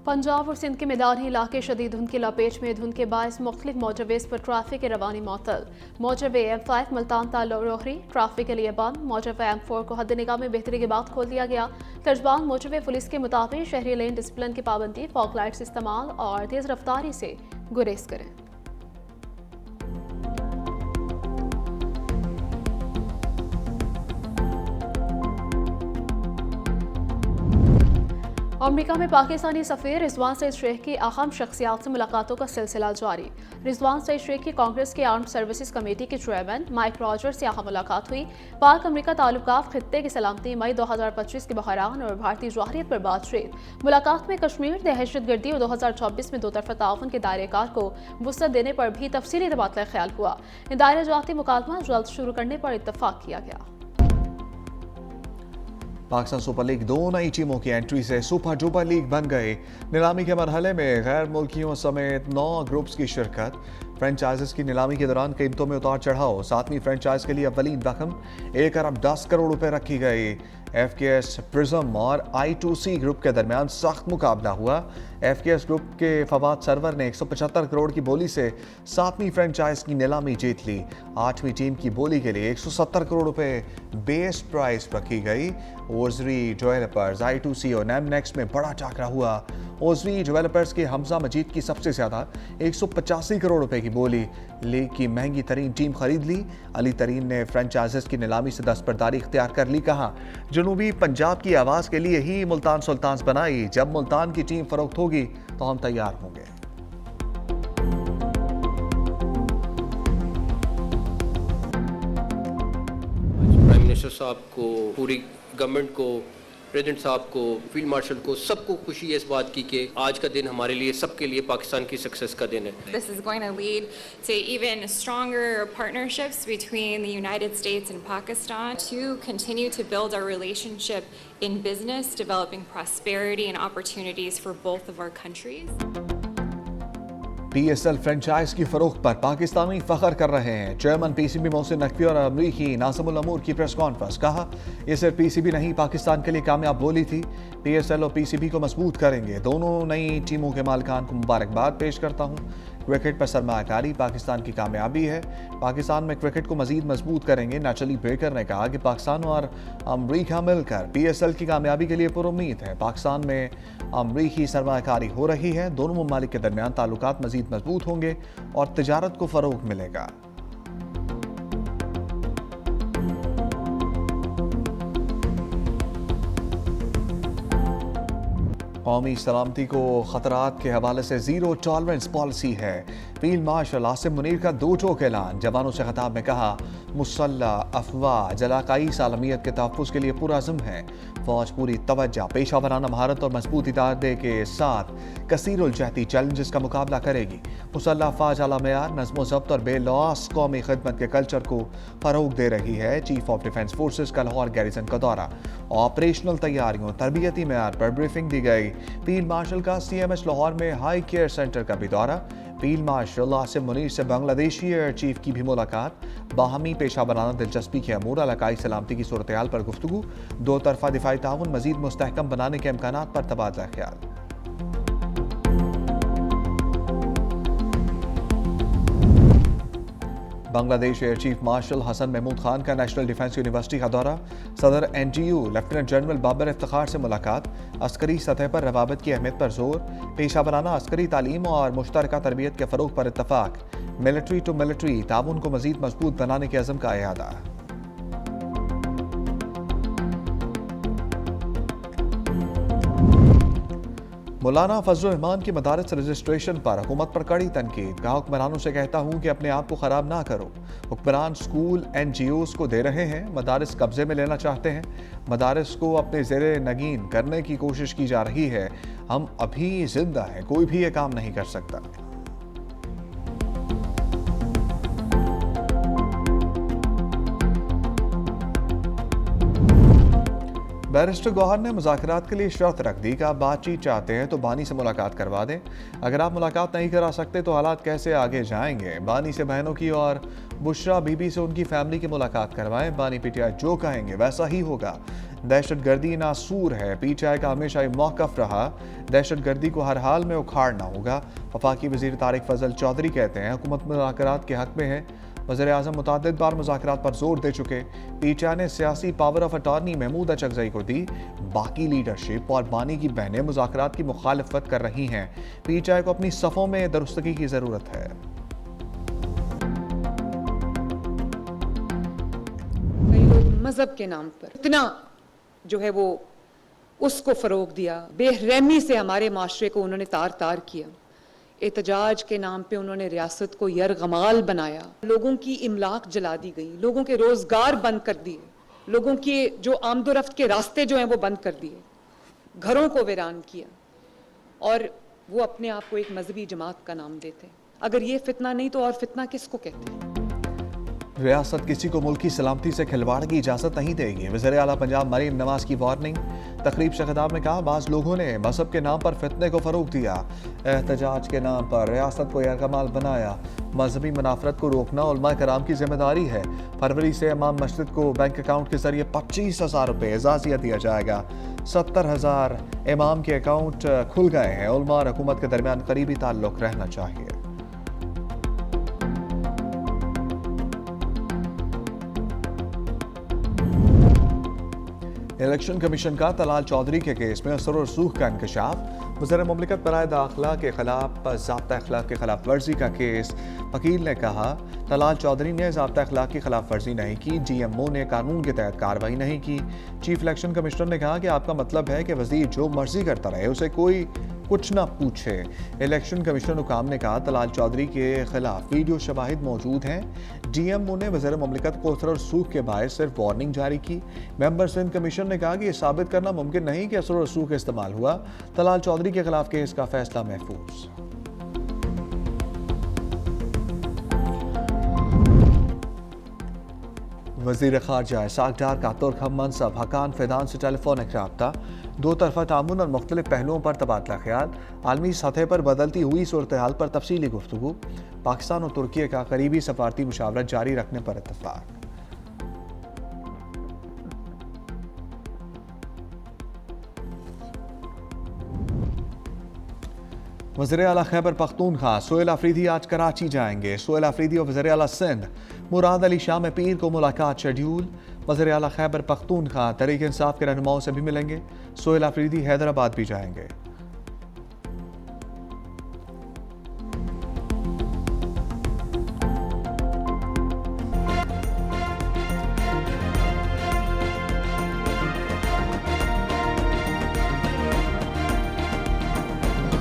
पंजाब और सिंध के मैदानी इलाके शदीद धुंध की लपेट में धुंध के बायस मुख्तलिफ मोटरवेज पर ट्रैफिक की रवानी मुअत्तल। मोटरवे M5 मुल्तान ताल्लुक रोहरी ट्रैफिक के लिए बंद। मोटरवे M4 को हद निगाह में बेहतरी के बाद खोल दिया गया। तर्जबान मोटरवे पुलिस के मुताबिक शहरी लेन डिसिप्लिन की पाबंदी, फॉग लाइट्स इस्तेमाल और तेज रफ्तारी से गुरेज करें। अमेरिका में पाकिस्तानी सफ़ीर रिजवान सईद शेख की अहम शख्सियात से मुलाकातों का सिलसिला जारी। रिजवान सईद शेख की कांग्रेस के आर्म्ड सर्विसेज कमेटी के चेयरमैन माइक रॉजर्स से अहम मुलाकात हुई। पाक अमेरिका ताल्लुकात खित्ते की सलामती, मई 2025 के बहरान और भारतीय जवाहरियत पर बातचीत। मुलाकात में कश्मीर, दहशतगर्दी और 2024 में दो तरफा ताउन के दायरेकार को वुसअत देने पर भी तफसीली तबादला ख्याल हुआ। दायरा जाती मुकालमा जल्द शुरू करने पर इत्तफाक किया गया। पाकिस्तान सुपर लीग 2 नई टीमों की एंट्री से सुपर डुपर लीग बन गई। नीलामी के मरहले में गैर मुल्कियों समेत 9 ग्रुप्स की शिरकत। फ्रेंचाइजेस की नीलामी के दौरान कीमतों में उतार चढ़ाव। 7वीं फ्रेंचाइज के लिए अव्वलीन रकम 1 अरब 10 करोड़ रुपए रखी गई। FKS प्रिज्म और I2C ग्रुप के दरमियान सख्त मुकाबला हुआ। FKS ग्रुप के फवाद सरवर ने 175 करोड़ की बोली से 7वीं फ्रेंचाइज की नीलामी जीत ली। 8वीं टीम की बोली के लिए 170 करोड़ रुपए बेस प्राइस रखी गई। ओजरी डेवलपर्स, I2C और नेमनेक्स में बड़ा टाकरा हुआ। ओजरी डेवलपर्स के हमजा मजीद की सबसे ज्यादा 185 करोड़ रुपए की बोली लीग की महंगी तरीन टीम खरीद ली। अली तरीन ने फ्रेंचाइजेस की नीलामी से दस्तबरदारी इख्तियार कर ली। कहा, जनूबी पंजाब की आवाज के लिए ही मुल्तान सुल्तान्स बनाई। जब मुल्तान की टीम फरोख्त होगी तो हम तैयार होंगे। प्राइम मिनिस्टर साहब को, पूरी गवर्नमेंट को, प्रेसिडेंट साहब को, फील्ड मार्शल को, सबको खुशी है इस बात की कि आज का दिन हमारे लिए, सबके लिए पाकिस्तान की सक्सेस का दिन है। This is going to lead to even stronger partnerships between the United States and Pakistan to continue to build our relationship in business, developing prosperity and opportunities for both of our countries. PSL franchise की फरोख्त पर पाकिस्तानी फख्र कर रहे हैं। Chairman PCB Mohsin Naqvi और अमरीकी नासिमुल अमूर की press conference. कहा, यह सिर्फ PCB नहीं, पाकिस्तान के लिए कामयाब बोली थी। PSL और PCB को मजबूत करेंगे। दोनों नई टीमों के मालिकान को मुबारकबाद पेश करता हूँ। क्रिकेट पर सरमायाकारी पाकिस्तान की कामयाबी है। पाकिस्तान में क्रिकेट को मजीद मजबूत करेंगे। नेचुरली ब्रेकर ने कहा कि पाकिस्तान और अमरीका मिलकर PSL की कामयाबी के लिए पुरुम्मीद है। पाकिस्तान में अमरीकी सरमायाकारी हो रही है। दोनों ममालिक के दरमियान ताल्लुकात मजीद मजबूत होंगे और तिजारत को फरोग मिलेगा। कौमी सलामती को खतरात के हवाले से जीरो टॉलरेंस पॉलिसी है। फील्ड मार्शल आसिम मुनीर का 2 टोक ऐलान। जवानों से खिताब में कहा, मुसल्ला अफवाह जलाकाई सालमियत के तहफ़्फ़ुज़ के लिए पुरअज़्म है। फौज पूरी तवज्जो, पेशा वराना महारत और मजबूत इरादे के साथ कसीरुल जहती चैलेंजेस का मुकाबला करेगी। मुसल्ला अफवाज आला मेयार, नज़्म ज़ब्त और बेलौस कौमी खिदमत के कल्चर को फ़रोग़ दे रही है। चीफ ऑफ डिफेंस फोर्सेस का लाहौर गैरिसन का दौरा। ऑपरेशनल तैयारियों, तरबियती मेयार पर ब्रीफिंग दी गई। फील्ड मार्शल का CMS लाहौर में हाई केयर सेंटर का भी दौरा। फील्ड मार्शल आसिम मुनीर से बांग्लादेशी एयर चीफ की भी मुलाकात। बाहमी पेशा बनाना दिलचस्पी के अमूर, इलाकाई सलामती की सूरत हाल पर गुफ्तगू। 2 तरफा दिफाई ताउन मजीद मुस्तहकम बनाने के इम्कानात पर तबादला ख्याल। Bangladesh air chief marshal Hasan Mahmood Khan का नेशनल डिफेंस यूनिवर्सिटी का दौरा। सदर NTU lieutenant general Babar Iftikhar से मुलाकात। अस्करी सतह पर रवाबत की अहमियत पर जोर। पेशा बनाना, अस्करी तालीम और मुश्तरका तरबियत के फ़रोग पर इत्तफाक। मिलिट्री टू मिलिट्री ताउन को मजीद मजबूत बनाने के अज़म का इरादा। मौलाना फजलुर रहमान की मदारस रजिस्ट्रेशन पर हुकूमत पर कड़ी तनकीद। कहा, हुक्मरानों से कहता हूँ कि अपने आप को ख़राब ना करो। हुक्मरान स्कूल NGOs को दे रहे हैं, मदारस कब्जे में लेना चाहते हैं। मदारस को अपने ज़ेरे नगीन करने की कोशिश की जा रही है। हम अभी जिंदा हैं, कोई भी ये काम नहीं कर सकता। बैरिस्टर गौहर ने मुज़ाकरात के लिए शर्त रख दी कि आप बातचीत चाहते हैं तो बानी से मुलाकात करवा दें। अगर आप मुलाकात नहीं करा सकते तो हालात कैसे आगे जाएंगे। बानी से बहनों की और बुशरा बीबी से उनकी फैमिली की मुलाकात करवाएं। बानी PTI जो कहेंगे वैसा ही होगा। दहशत गर्दी नासूर है। PTI का हमेशा ही मौक़िफ़ रहा, दहशत गर्दी को हर हाल में उखाड़ना होगा। वफाकी वज़ीर तारिक फजल चौधरी कहते हैं हुकूमत मुज़ाकरात के हक़ में है। वज़ीर आज़म मुतअद्दिद बार मुज़ाकरात पर जोर दे चुके। PTI ने सियासी power of attorney Mahmood Achakzai को दी। बाकी लीडरशिप और बानी की बहनें मुज़ाकरात की मुखालफत कर रही हैं। PTI को अपनी सफ़ों में दुरुस्तगी की ज़रूरत है। कई लोग मजहब के नाम पर इतना जो है वो उसको फरोग दिया, बेरहमी से हमारे माशरे को उन्होंने तार तार किया। एहतजाज के नाम पे उन्होंने रियासत को यरगमाल बनाया, लोगों की इमलाक जला दी गई, लोगों के रोजगार बंद कर दिए, लोगों के जो आमदोरफ्त के रास्ते जो हैं वो बंद कर दिए, घरों को वीरान किया और वो अपने आप को एक मजहबी जमात का नाम देते हैं। अगर ये फितना नहीं तो और फितना किसको कहते हैं? रियासत किसी को मुल्क की सलामती से खिलवाड़ की इजाज़त नहीं देगी। वज़ीर आला पंजाब मरीम नवाज की वार्निंग। तकरीब से खिताब में कहा, बाज़ लोगों ने मजहब के नाम पर फितने को फ़रोग दिया, एहतजाज के नाम पर रियासत को यरगमाल बनाया। मजहबी मुनाफरत को रोकना उलमा कराम की जिम्मेदारी है। फरवरी से इमाम मस्जिद को बैंक अकाउंट के जरिए 25,000 रुपये एजाज़िया दिया जाएगा। 70,000 इमाम के अकाउंट खुल गए हैं। उलमा और हुकूमत के दरमियान करीबी ताल्लुक रहना चाहिए। इलेक्शन कमीशन का तलाल चौधरी के केस में असर और रसूख का इंकशाफ। वज़ीर मुमलिकत बराए दाखिला के खिलाफ ज़ाब्ता अखलाक की खिलाफ वर्जी का केस। वकील ने कहा, तलाल चौधरी ने ज़ाब्ता अखलाक की खिलाफ वर्जी नहीं की, GMO ने कानून के तहत कार्रवाई नहीं की। चीफ इलेक्शन कमिश्नर ने कहा कि आपका मतलब है कि वज़ीर जो मर्जी करता रहे, उसे कोई कुछ ना पूछे। इलेक्शन कमिश्नर हुकाम ने कहा, तलाल चौधरी के खिलाफ वीडियो शवाहिद मौजूद हैं। GMO ने वज़ीर मुमलिकत को असर और रसूख के बायस सिर्फ वार्निंग जारी की। मेंबर सिंध कमीशन ने कहा कि यह साबित करना मुमकिन नहीं कि असर और रसूख इस्तेमाल हुआ। तलाल चौधरी के खिलाफ केस का फैसला महफूज। वज़ीर ख़ारजा इसाक डार का तुर्क हम मनसब हकान फिदान से टेलीफोनिक रब्ता। दो तरफ़ा तामुन और मुख्तलिफ पहलुओं पर तबादला ख्याल। आलमी सतह पर बदलती हुई सूरत हाल पर तफसीली गुफ्तगू। पाकिस्तान और तुर्की का करीबी सफारती मुशावरत जारी रखने पर इत्तफाक। वज़ीर आला खैबर पख्तूनख्वा सोहेल अफरीदी आज कराची जाएंगे। सोहेल अफरीदी और वज़ीर आला सिंध मुराद अली शाम पीर को मुलाकात शेड्यूल। वज़ीर आला खैबर पख्तूनख्वा तहरीक इंसाफ के रहनुमाओं से भी मिलेंगे। सोहेल अफरीदी हैदराबाद भी जाएंगे।